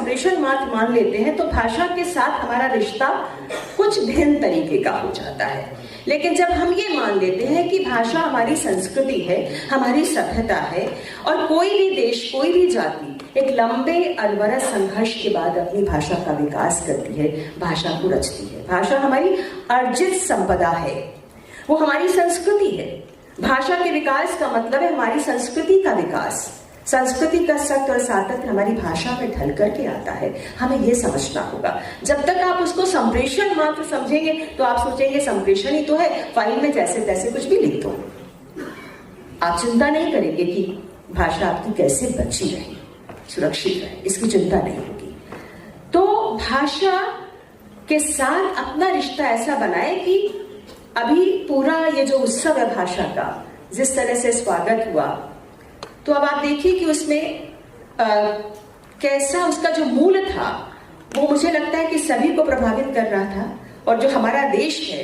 संप्रेषण मात्र मान लेते हैं तो भाषा के साथ हमारा रिश्ता कुछ भिन्न तरीके का हो जाता है। लेकिन जब हम ये मान लेते हैं कि भाषा हमारी संस्कृति है, हमारी सभ्यता है, और कोई भी देश, कोई भी जाति एक लंबे अनवरत संघर्ष के बाद अपनी भाषा का विकास करती है, भाषा को रचती है। भाषा हमारी अर्जित संपदा है, वो हमारी संस्कृति है। भाषा के विकास का मतलब है हमारी संस्कृति का विकास। संस्कृति का सत्य और सातत्य हमारी भाषा में ढल करके आता है, हमें यह समझना होगा। जब तक आप उसको संप्रेषण मात्र समझेंगे तो आप सोचेंगे संप्रेषण ही तो है, फाइल में जैसे तैसे कुछ भी लिख दो। आप चिंता नहीं करेंगे कि भाषा आपकी कैसे बची रहे, सुरक्षित रहे, इसकी चिंता नहीं होगी। तो भाषा के साथ अपना रिश्ता ऐसा बनाए कि अभी पूरा ये जो उत्सव है भाषा का, जिस तरह से स्वागत हुआ, तो अब आप देखिए कि उसमें कैसा उसका जो मूल था वो मुझे लगता है कि सभी को प्रभावित कर रहा था। और जो हमारा देश है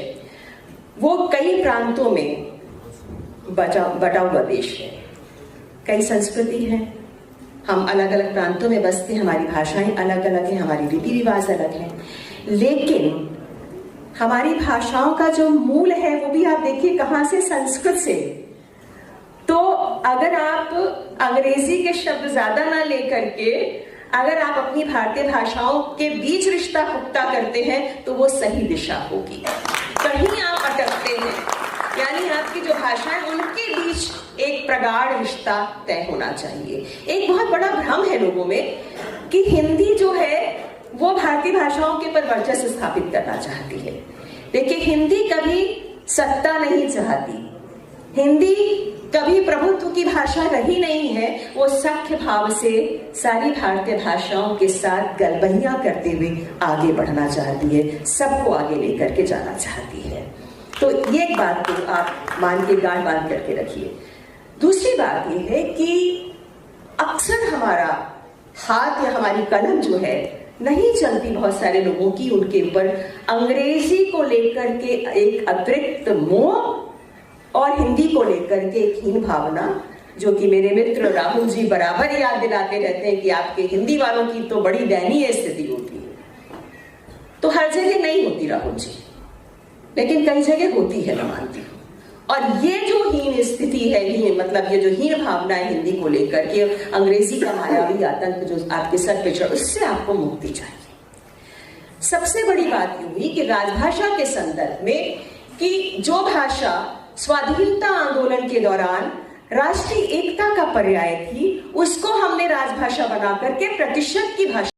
वो कई प्रांतों में बटा हुआ देश है, कई संस्कृति है, हम अलग अलग प्रांतों में बसते हैं, हमारी भाषाएं अलग अलग हैं, हमारी रीति रिवाज अलग हैं, लेकिन हमारी भाषाओं का जो मूल है वो भी आप देखिए कहां से, संस्कृत से। तो अगर आप अंग्रेजी के शब्द ज्यादा ना लेकर के अगर आप अपनी भारतीय भाषाओं के बीच रिश्ता पुख्ता करते हैं तो वो सही दिशा होगी। कहीं आप अटकते हैं, यानी आपकी जो भाषा है उनके बीच एक प्रगाढ़ रिश्ता तय होना चाहिए। एक बहुत बड़ा भ्रम है लोगों में कि हिंदी जो है वो भारतीय भाषाओं के ऊपर वर्चस्व स्थापित करना चाहती है। देखिए, हिंदी कभी सत्ता नहीं चाहती, हिंदी कभी प्रभुत्व की भाषा रही नहीं है। वो सख्य भाव से सारी भारतीय भाषाओं के साथ गलबहियां करते हुए आगे बढ़ना चाहती है, सबको आगे लेकर के जाना चाहती है। तो ये एक बात को आप मान के गांठ बांध करके रखिए। दूसरी बात ये है कि अक्सर हमारा हाथ या हमारी कलम जो है नहीं चलती बहुत सारे लोगों की, उनके ऊपर अंग्रेजी को लेकर के एक अतिरिक्त मोह और हिंदी को लेकर के एक हीन भावना, जो कि मेरे मित्र राहुल जी बराबर याद दिलाते रहते हैं कि आपके हिंदी वालों की तो बड़ी दयनीय स्थिति होती है। तो हर जगह नहीं होती राहुल जी, लेकिन कई जगह होती है, मैं मानती हूँ। और ये जो हीन स्थिति है, मतलब ये जो हीन भावना है हिंदी को लेकर के, अंग्रेजी का मायावी आतंक जो आपके सर पे चढ़, उससे आपको मुक्ति चाहिए। सबसे बड़ी बात ये हुई कि राजभाषा के संदर्भ में कि जो भाषा स्वाधीनता आंदोलन के दौरान राष्ट्रीय एकता का पर्याय थी, उसको हमने राजभाषा बना करके प्रतिशत की भाषा